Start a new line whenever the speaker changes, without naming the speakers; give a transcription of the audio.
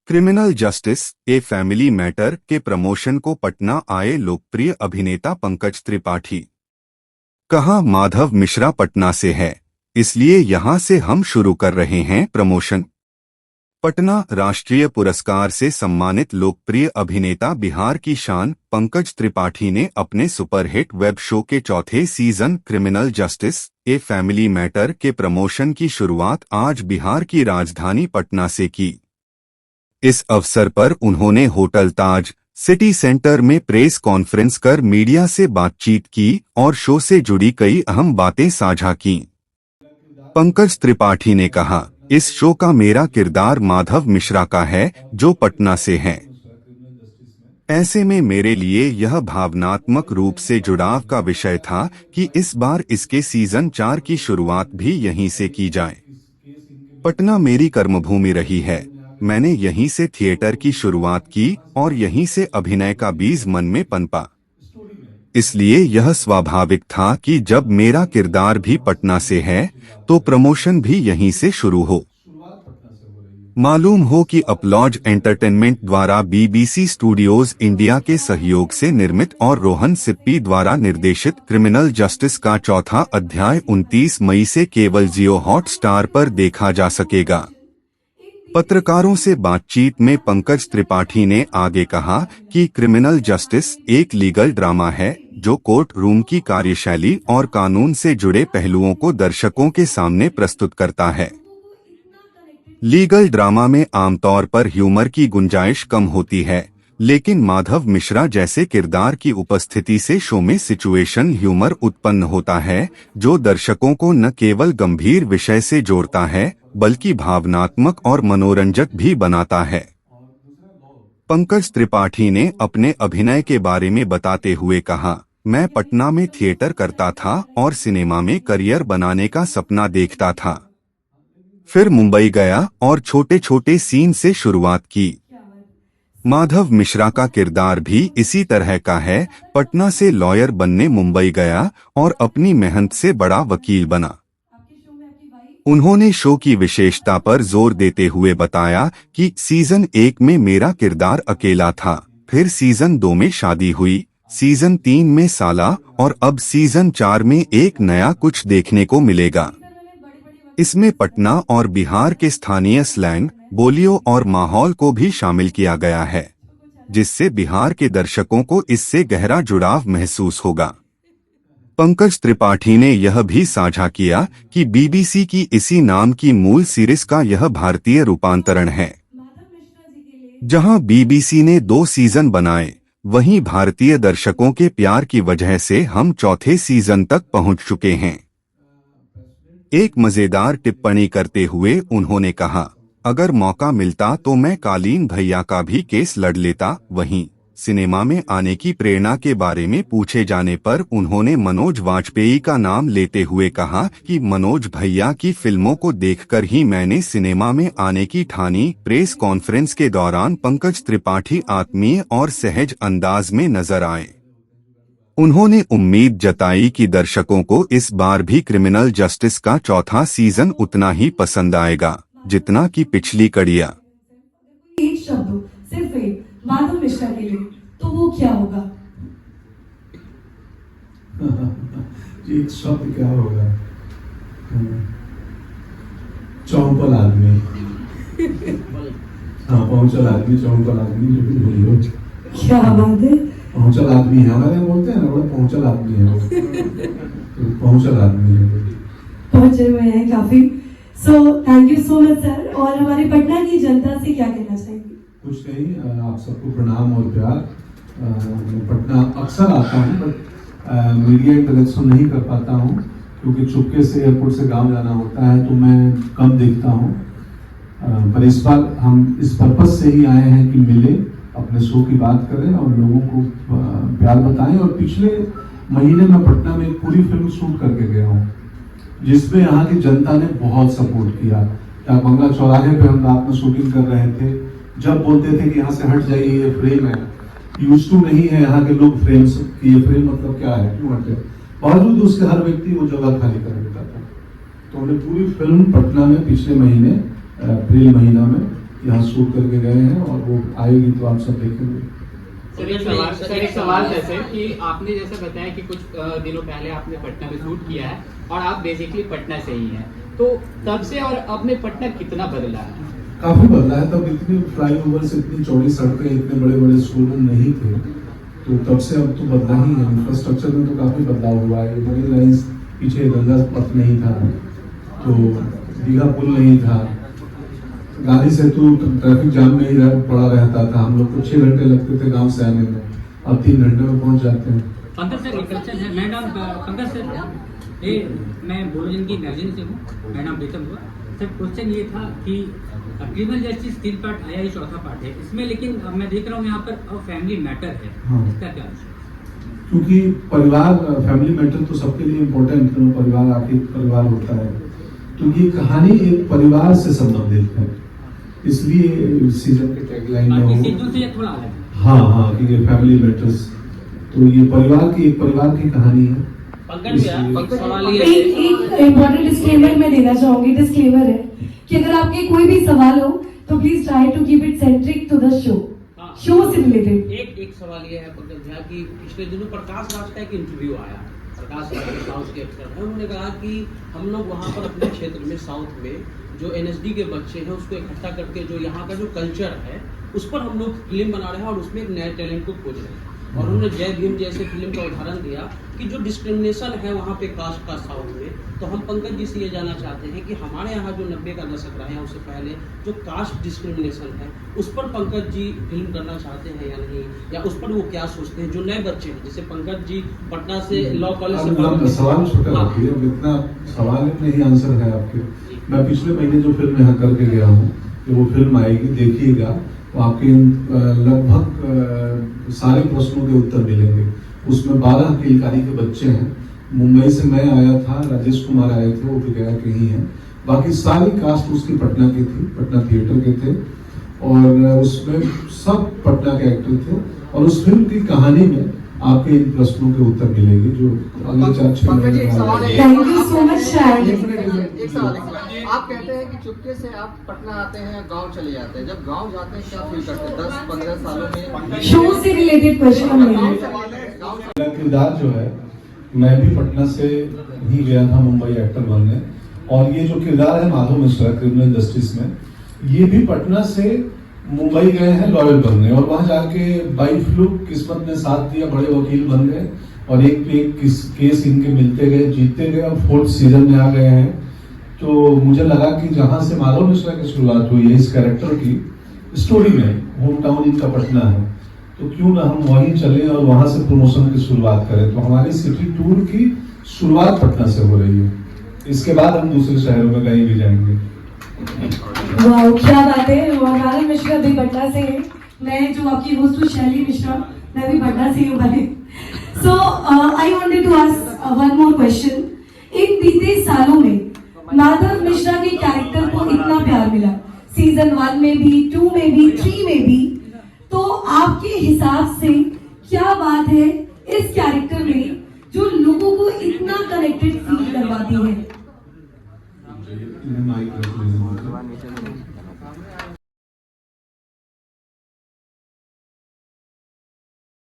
Criminal justice a family matter के promotion को पटना आए लोकप्रिय अभिनेता पंकज त्रिपाठी। कहा, माधव मिश्रा पटना से है, इसलिए यहां से हम शुरू कर रहे हैं प्रमोशन। पटना राष्ट्रीय पुरस्कार से सम्मानित लोकप्रिय अभिनेता बिहार की शान पंकज त्रिपाठी ने अपने सुपरहिट वेब शो के चौथे season criminal justice a family matter के प्रमोशन की शुरुआत आज बिहार की राजधानी पटना से की। इस अवसर पर उन्होंने होटल ताज सिटी सेंटर में प्रेस कॉन्फ्रेंस कर मीडिया से बातचीत की और शो से जुड़ी कई अहम बातें साझा की। पंकज त्रिपाठी ने कहा, इस शो का मेरा किरदार माधव मिश्रा का है, जो पटना से है। ऐसे में मेरे लिए यह भावनात्मक रूप से जुड़ाव का विषय था कि इस बार इसके सीजन 4 की शुरुआत भी यहीं से की जाए। पटना मेरी कर्मभूमि रही है, मैंने यहीं से थिएटर की शुरुआत की और यहीं से अभिनय का बीज मन में पनपा। इसलिए यह स्वाभाविक था कि जब मेरा किरदार भी पटना से है तो प्रमोशन भी यहीं से शुरू हो। मालूम हो कि अपलॉज एंटरटेनमेंट द्वारा बीबीसी स्टूडियोज इंडिया के सहयोग से निर्मित और रोहन सिप्पी द्वारा निर्देशित क्रिमिनल जस्टिस का चौथा अध्याय 29 मई से केवल जियो हॉटस्टार पर देखा जा सकेगा। पत्रकारों से बातचीत में पंकज त्रिपाठी ने आगे कहा कि क्रिमिनल जस्टिस एक लीगल ड्रामा है जो कोर्ट रूम की कार्यशैली और कानून से जुड़े पहलुओं को दर्शकों के सामने प्रस्तुत करता है। लीगल ड्रामा में आमतौर पर ह्यूमर की गुंजाइश कम होती है, लेकिन माधव मिश्रा जैसे किरदार की उपस्थिति से शो में सिचुएशन ह्यूमर उत्पन्न होता है, जो दर्शकों को न केवल गंभीर विषय से जोड़ता है बल्कि भावनात्मक और मनोरंजक भी बनाता है। पंकज त्रिपाठी ने अपने अभिनय के बारे में बताते हुए कहा, मैं पटना में थिएटर करता था और सिनेमा में करियर बनाने का सपना देखता था। फिर मुंबई गया और छोटे छोटे सीन से शुरुआत की। माधव मिश्रा का किरदार भी इसी तरह का है। पटना से लॉयर बनने मुंबई गया और अपनी मेहनत से बड़ा वकील बना। उन्होंने शो की विशेषता पर जोर देते हुए बताया कि सीजन 1 में मेरा किरदार अकेला था, फिर सीजन 2 में शादी हुई, सीजन 3 में साला और अब सीजन 4 में एक नया कुछ देखने को मिलेगा। इसमें पटना और बिहार के स्थानीय स्लैंग, बोलियों और माहौल को भी शामिल किया गया है, जिससे बिहार के दर्शकों को इससे गहरा जुड़ाव महसूस होगा। पंकज त्रिपाठी ने यह भी साझा किया कि बीबीसी की इसी नाम की मूल सीरीज का यह भारतीय रूपांतरण है। जहां बीबीसी ने 2 सीजन बनाए, वहीं भारतीय दर्शकों के प्यार की वजह से हम चौथे सीजन तक पहुंच चुके हैं। एक मजेदार टिप्पणी करते हुए उन्होंने कहा, अगर मौका मिलता तो मैं कालीन भैया का भी केस लड़ लेता। वहीं सिनेमा में आने की प्रेरणा के बारे में पूछे जाने पर उन्होंने मनोज वाजपेयी का नाम लेते हुए कहा कि मनोज भैया की फिल्मों को देखकर ही मैंने सिनेमा में आने की ठानी। प्रेस कॉन्फ्रेंस के दौरान पंकज त्रिपाठी आत्मीय और सहज अंदाज में नजर आए। उन्होंने उम्मीद जताई कि दर्शकों को इस बार भी क्रिमिनल जस्टिस का चौथा सीजन उतना ही पसंद आएगा जितना कि पिछली कड़ियां।
एक शब्द सिर्फ एक माधव मिश्रा के लिए, तो वो क्या होगा?
एक शब्द क्या होगा? चौंपल आदमी। हाँ, पहुंचल आदमी, चौंपल आदमी, जो भी बोलियो।
क्या बात है?
पहुंचल आदमी है, हमारे बोलते हैं ना, बड़ा पहुंचल आदमी है वो। पहुंचल आदमी है,
पहुंचे हुए हैं काफी। So thank you so much sir. और हमारी पटना की जनता से क्या कहना चाहेंगे?
कुछ नहीं, आप सबको प्रणाम और प्यार। मैं पटना अक्सर आता हूँ, बट मीडिया इंटरेक्शन नहीं कर पाता हूँ क्योंकि चुपके से एयरपोर्ट से गांव जाना होता है, तो मैं कम देखता हूँ। पर इस बार हम इस पर्पज से ही आए हैं कि मिले, अपने शो की बात करें और लोगों को प्यार बताएं। और पिछले महीने में पटना में एक पूरी फिल्म शूट करके गया हूँ, जिसमें यहाँ की जनता ने बहुत सपोर्ट किया। क्या बंगला चौराहे पे हम रात में शूटिंग कर रहे थे, जब बोलते थे कि यहाँ से हट जाइए, ये फ्रेम है, यूज टू नहीं है यहाँ के लोग फ्रेम्स की, ये फ्रेम मतलब क्या है, क्यों हटे, बावजूद उसके हर व्यक्ति वो जगह खाली कर देता था। तो हमने पूरी फिल्म पटना में पिछले महीने अप्रैल महीना में यहाँ शूट करके गए हैं और वो आएगी तो आप सब देखेंगे।
सर एक सवाल जैसे कि आपने जैसे बताया कि कुछ दिनों पहले आपने पटना में शूट किया है और आप बेसिकली पटना से ही हैं, तो तब से और अब में पटना कितना बदला है?
काफी बदला है। तब इतनी फ्लाईओवर्स, इतनी चौड़ी सड़कें, इतने बड़े बड़े स्कूल नहीं थे, तो तब से अब तो बदला ही है। इंफ्रास्ट्रक्चर में तो काफी बदलाव हुआ है। बड़ी लाइन्स, पीछे गंगा पथ नहीं था, तो दीघा पुल नहीं था, गांधी सेतु ट्रैफिक जाम में ही पड़ा रहता था। हम लोग को 6 घंटे लगते थे गांव से आने में, अब 3 घंटे में पहुंच जाते हैं।
पंकज सर एक क्वेश्चन है। मैडम पंकज सर, मैं बोलोजन की मैगजीन से हूँ, मेरा नाम प्रीतम हुआ सर। क्वेश्चन ये था कि क्रिमिनल जस्टिस 3 पार्ट आया, ये 4था पार्ट है इसमें, लेकिन अब मैं देख रहा हूँ यहाँ पर फैमिली मैटर है।
हाँ।
इसका क्या विषय?
क्योंकि परिवार, फैमिली मैटर तो सबके लिए इम्पोर्टेंट है, परिवार आखिर परिवार होता है, तो ये कहानी एक परिवार से संबंधित है, इसलिए सीजन के टैगलाइन में
बाकी सीजन से ये थोड़ा अलग है।
हाँ, कि ये फैमिली मैटर्स, तो ये एक परिवार की कहानी है।
एक इम्पोर्टेंट डिस्क्लेमर मैं देना चाहूंगी। डिस्क्लेमर है कि अगर आपके कोई भी सवाल हो तो please try to keep it centric to the show से रिलेटेड।
एक सवाल ये है पंकज भैया कि पिछले दिनों प्रकाश राज का एक इंटरव्यू आया, प्रकाश राज साउथ के एक्टर है, उन्होंने कहा कि हम लोग वहाँ पर अपने क्षेत्र में साउथ में जो एनएसडी के बच्चे हैं उसको इकट्ठा करके जो यहाँ का जो कल्चर है उस पर हम लोग फिल्म बना रहे हैं और उसमें एक नए टैलेंट को खोज रहे हैं। और उन्होंने जय भीम जैसे फिल्म का उदाहरण दिया कि जो डिस्क्रिमिनेशन है वहाँ पे कास्ट का साउथ में, तो हम पंकज जी से ये जानना चाहते हैं कि हमारे यहाँ जो 90 का दशक रहा है उससे पहले जो कास्ट डिस्क्रिमिनेशन है उस पर पंकज जी फिल्म करना चाहते हैं या नहीं, या उस पर वो क्या सोचते हैं जो नए बच्चे हैं, जैसे पंकज जी पटना से लॉ कॉलेज से।
सवाल छोटा रखिए, अब इतना सवाल में ही आंसर है आपके। मैं पिछले महीने जो फिल्म यहाँ करके गया हूँ, वो फिल्म आएगी, देखिएगा, तो आपके लगभग सारे प्रश्नों के उत्तर मिलेंगे। उसमें 12 किलकारी के बच्चे हैं। मुंबई से मैं आया था, राजेश कुमार आए थे, वो भी गया कहीं है। बाकी सारी कास्ट उसकी पटना की थी, पटना थिएटर के थे, और उसमें सब पटना के एक्टर थे। और उस फिल्म की कहानी में आपके इन प्रश्नों के उत्तर मिलेंगे जो अगले 4-6 महीने में।
Thank you so much.
एक सवाल आप कहते हैं कि चुपके से आप पटना आते हैं, गांव चले जाते हैं। जब गांव जाते हैं क्या फील करते हैं? 10-15 सालों में
शो से रिलेटेड क्वेश्चन
मेरा किरदार जो है, मैं भी पटना से ही गया था मुंबई एक्टर बनने, और ये जो किरदार है माधव मिश्रा क्रिमिनल जस्टिस में, ये भी पटना से मुंबई गए हैं लॉयर बनने, और वहां जाके बाई फ्लूक किस्मत ने साथ दिया, बड़े वकील बन गए, और एक पे एक केस इनके मिलते गए, जीतते गए, और 4th सीजन में आ गए हैं। तो मुझे लगा कि जहां से माधव मिश्रा की शुरुआत हुई है इस कैरेक्टर की स्टोरी में, होम टाउन इनका पटना है, तो क्यों ना हम वहीं चले और वहां से प्रमोशन की शुरुआत करें। तो हमारी सिटी टूर की शुरुआत पटना से हो रही है, इसके बाद हम दूसरे शहरों में कहीं भी जाएंगे।
वाह, क्या बात है। माधव मिश्रा भी पटना से है। मैं जो आपकी होस्ट हूँ शैली मिश्रा, मैं भी पटना से ही हूँ भाई। So I wanted to ask one more question. इन बीते सालों में माधव मिश्रा के कैरेक्टर को इतना प्यार मिला, सीजन 1 में भी, 2 में भी, 3 में भी, तो आपके हिसाब से क्या बात है इस कैरेक्टर में जो लोगों को इतना कनेक्टेड फील करवाती है?